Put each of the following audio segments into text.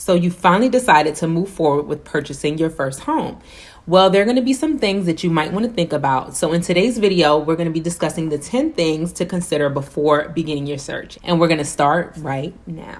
So you finally decided to move forward with purchasing your first home. Well, there are going to be some things that you might want to think about. So in today's video, we're going to be discussing the 10 things to consider before beginning your search. And we're going to start right now.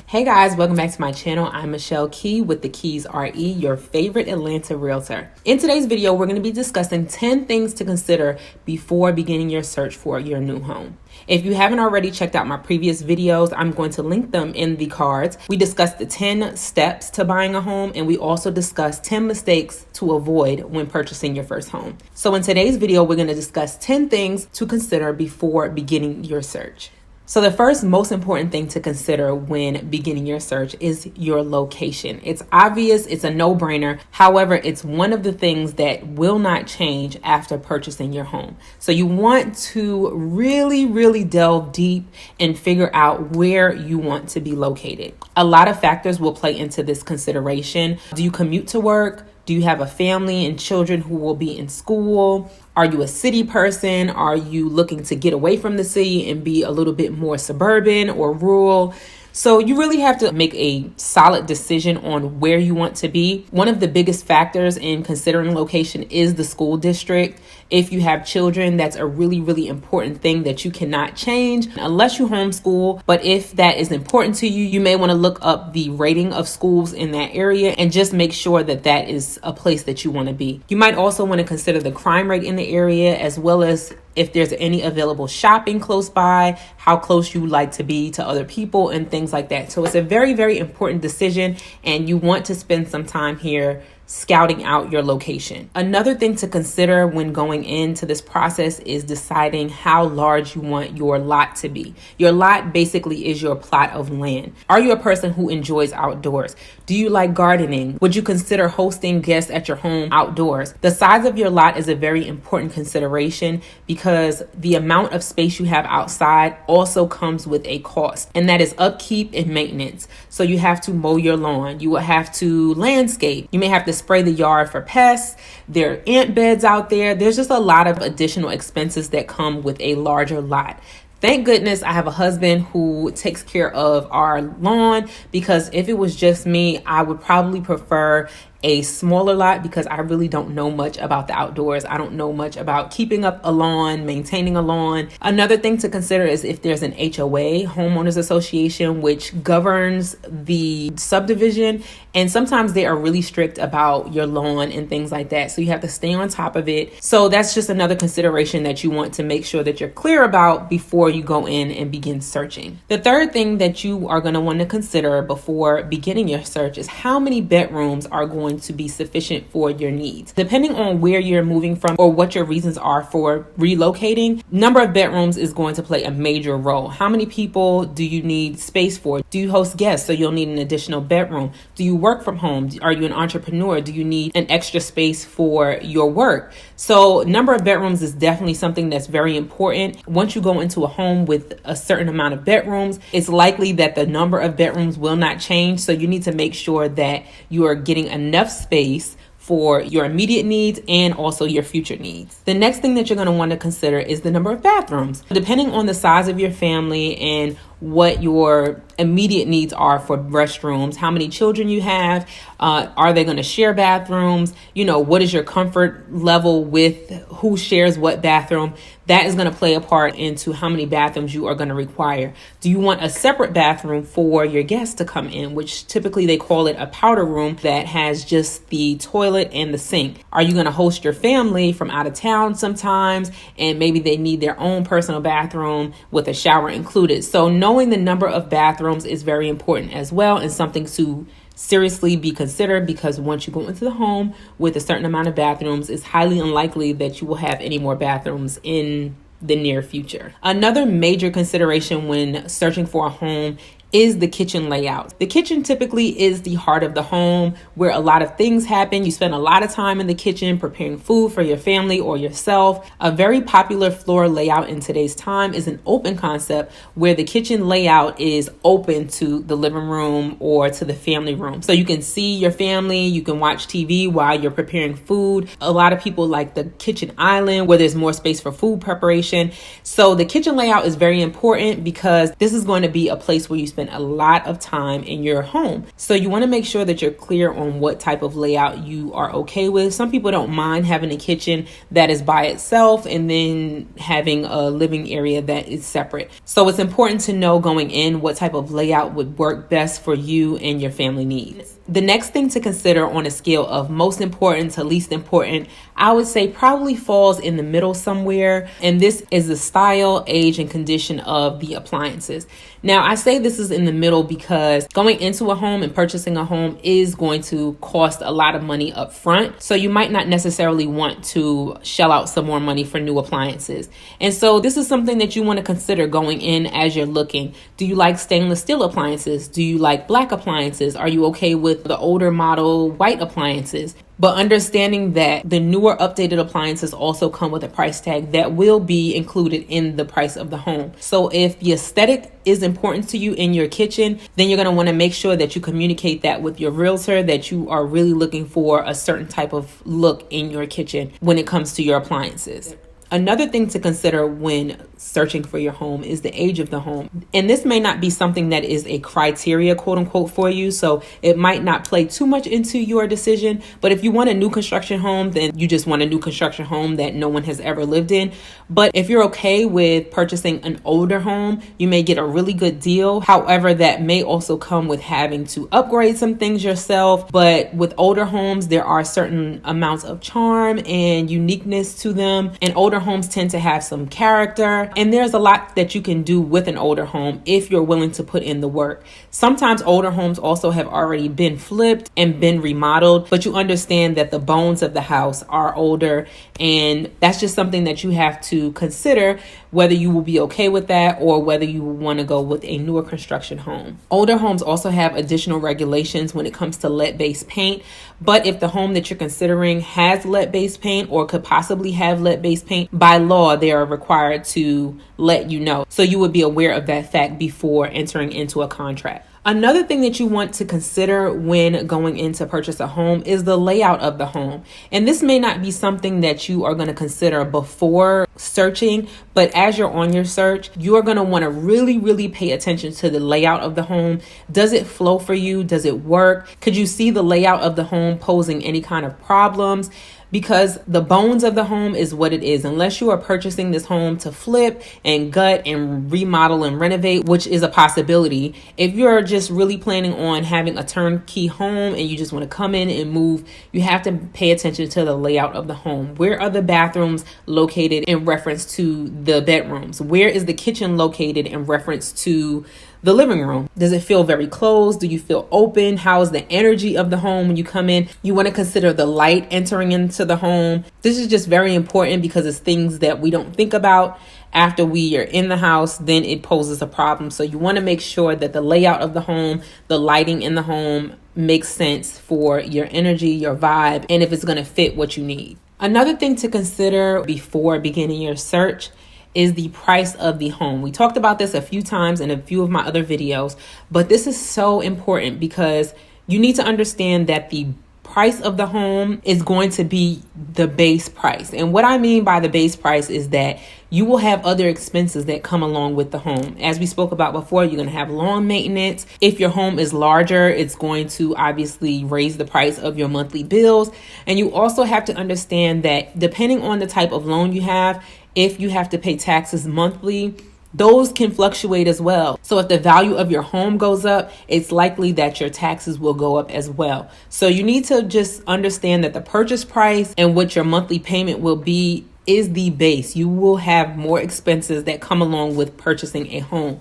Hey guys, welcome back to my channel. I'm Michelle Key with The Keys RE, your favorite Atlanta realtor. In today's video, we're going to be discussing 10 things to consider before beginning your search for your new home. If you haven't already checked out my previous videos, I'm going to link them in the cards. We discussed the 10 steps to buying a home, and we also discussed 10 mistakes to avoid when purchasing your first home. So in today's video, we're going to discuss 10 things to consider before beginning your search. So the first most important thing to consider when beginning your search is your location. It's obvious, it's a no-brainer. However, it's one of the things that will not change after purchasing your home. So you want to really delve deep and figure out where you want to be located. A lot of factors will play into this consideration. Do you commute to work? Do you have a family and children who will be in school? Are you a city person? Are you looking to get away from the city and be a little bit more suburban or rural? So you really have to make a solid decision on where you want to be. One of the biggest factors in considering location is the school district. If you have children, that's a really important thing that you cannot change unless you homeschool. But if that is important to you, you may want to look up the rating of schools in that area and just make sure that that is a place that you want to be. You might also want to consider the crime rate in the area, as well as if there's any available shopping close by, how close you like to be to other people and things like that. So it's a very important decision, and you want to spend some time here scouting out your location. Another thing to consider when going into this process is deciding how large you want your lot to be. Your lot basically is your plot of land. Are you a person who enjoys outdoors? Do you like gardening? Would you consider hosting guests at your home outdoors? The size of your lot is a very important consideration because the amount of space you have outside also comes with a cost, and that is upkeep and maintenance. So you have to mow your lawn. You will have to landscape. You may have to spray the yard for pests. There are ant beds out there. There's just a lot of additional expenses that come with a larger lot. Thank goodness I have a husband who takes care of our lawn, because if it was just me, I would probably prefer a smaller lot because I really don't know much about the outdoors. I don't know much about keeping up a lawn, maintaining a lawn. Another thing to consider is if there's an HOA, homeowners association, which governs the subdivision. And sometimes they are really strict about your lawn and things like that. So you have to stay on top of it. So that's just another consideration that you want to make sure that you're clear about before you go in and begin searching. The third thing that you are going to want to consider before beginning your search is how many bedrooms are going to be sufficient for your needs. Depending on where you're moving from or what your reasons are for relocating, number of bedrooms is going to play a major role. How many people do you need space for? Do you host guests, so you'll need an additional bedroom? Do you work from home? Are you an entrepreneur? Do you need an extra space for your work? So number of bedrooms is definitely something that's very important. Once you go into a home with a certain amount of bedrooms, it's likely that the number of bedrooms will not change. So you need to make sure that you are getting enough space for your immediate needs and also your future needs. The next thing that you're going to want to consider is the number of bathrooms. Depending on the size of your family and what your immediate needs are for restrooms, how many children you have, are they going to share bathrooms? What is your comfort level with who shares what bathroom? That is going to play a part into how many bathrooms you are going to require. Do you want a separate bathroom for your guests to come in, which typically they call it a powder room that has just the toilet and the sink? Are you going to host your family from out of town sometimes, and maybe they need their own personal bathroom with a shower included? So knowing the number of bathrooms is very important as well, and something to seriously be considered, because once you go into the home with a certain amount of bathrooms, it's highly unlikely that you will have any more bathrooms in the near future. Another major consideration when searching for a home is the kitchen layout. The kitchen typically is the heart of the home where a lot of things happen. You spend a lot of time in the kitchen preparing food for your family or yourself. A very popular floor layout in today's time is an open concept where the kitchen layout is open to the living room or to the family room. So you can see your family, you can watch TV while you're preparing food. A lot of people like the kitchen island where there's more space for food preparation. So the kitchen layout is very important because this is going to be a place where you spend a lot of time in your home. So you want to make sure that you're clear on what type of layout you are okay with. Some people don't mind having a kitchen that is by itself and then having a living area that is separate. So it's important to know going in what type of layout would work best for you and your family needs. The next thing to consider on a scale of most important to least important, I would say probably falls in the middle somewhere. And this is the style, age, and condition of the appliances. Now, I say this is in the middle because going into a home and purchasing a home is going to cost a lot of money up front. So you might not necessarily want to shell out some more money for new appliances. And so this is something that you want to consider going in as you're looking. Do you like stainless steel appliances? Do you like black appliances? Are you okay with the older model white appliances? But understanding that the newer updated appliances also come with a price tag that will be included in the price of the home. So if the aesthetic is important to you in your kitchen, then you're going to want to make sure that you communicate that with your realtor, that you are really looking for a certain type of look in your kitchen when it comes to your appliances. Another thing to consider when searching for your home is the age of the home. And this may not be something that is a criteria, quote unquote, for you. So it might not play too much into your decision. But if you want a new construction home, then you just want a new construction home that no one has ever lived in. But if you're okay with purchasing an older home, you may get a really good deal. However, that may also come with having to upgrade some things yourself. But with older homes, there are certain amounts of charm and uniqueness to them. And older homes tend to have some character. And there's a lot that you can do with an older home if you're willing to put in the work. Sometimes older homes also have already been flipped and been remodeled, but you understand that the bones of the house are older. And that's just something that you have to consider whether you will be okay with that or whether you want to go with a newer construction home. Older homes also have additional regulations when it comes to lead-based paint. But if the home that you're considering has lead-based paint or could possibly have lead-based paint, by law, they are required to let you know. So you would be aware of that fact before entering into a contract. Another thing that you want to consider when going in to purchase a home is the layout of the home. And this may not be something that you are going to consider before searching, but as you're on your search, you are going to want to really pay attention to the layout of the home. Does it flow for you? Does it work? Could you see the layout of the home posing any kind of problems? Because the bones of the home is what it is. Unless you are purchasing this home to flip and gut and remodel and renovate, which is a possibility. If you're just really planning on having a turnkey home and you just want to come in and move, you have to pay attention to the layout of the home. Where are the bathrooms located in reference to the bedrooms? Where is the kitchen located in reference to the living room? Does it feel very closed? Do you feel open? How is the energy of the home when you come in? You want to consider the light entering into the home. This is just very important because it's things that we don't think about after we are in the house, then it poses a problem. So you want to make sure that the layout of the home, the lighting in the home makes sense for your energy, your vibe, and if it's going to fit what you need. Another thing to consider before beginning your search is the price of the home. We talked about this a few times in a few of my other videos, but this is so important because you need to understand that the price of the home is going to be the base price. And what I mean by the base price is that you will have other expenses that come along with the home. As we spoke about before, you're going to have lawn maintenance. If your home is larger, it's going to obviously raise the price of your monthly bills. And you also have to understand that depending on the type of loan you have, if you have to pay taxes monthly, those can fluctuate as well. So if the value of your home goes up, it's likely that your taxes will go up as well. So you need to just understand that the purchase price and what your monthly payment will be is the base. You will have more expenses that come along with purchasing a home.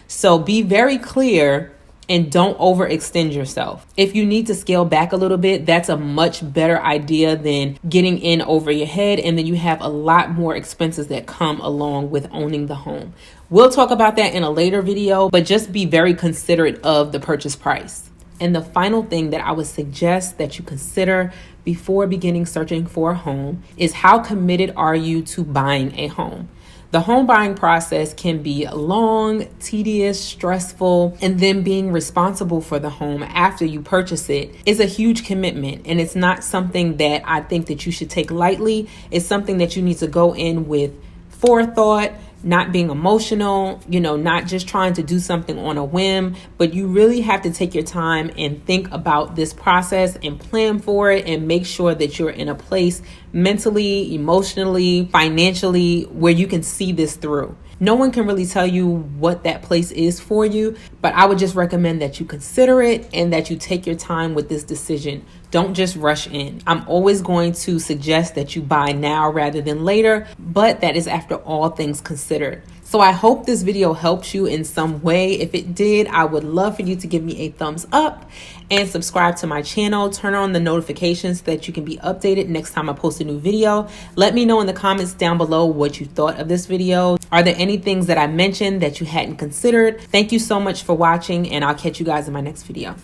So be very clear and don't overextend yourself. If you need to scale back a little bit, that's a much better idea than getting in over your head, and then you have a lot more expenses that come along with owning the home. We'll talk about that in a later video, but just be very considerate of the purchase price. And the final thing that I would suggest that you consider before beginning searching for a home is how committed are you to buying a home? The home buying process can be long, tedious, stressful, and then being responsible for the home after you purchase it is a huge commitment. And it's not something that I think that you should take lightly. It's something that you need to go in with forethought, not being emotional, not just trying to do something on a whim, but you really have to take your time and think about this process and plan for it and make sure that you're in a place mentally, emotionally, financially, where you can see this through. No one can really tell you what that place is for you, but I would just recommend that you consider it and that you take your time with this decision. Don't just rush in. I'm always going to suggest that you buy now rather than later, but that is after all things considered. So I hope this video helps you in some way. If it did, I would love for you to give me a thumbs up and subscribe to my channel. Turn on the notifications so that you can be updated next time I post a new video. Let me know in the comments down below what you thought of this video. Are there any things that I mentioned that you hadn't considered? Thank you so much for watching, and I'll catch you guys in my next video.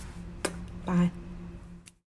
Bye.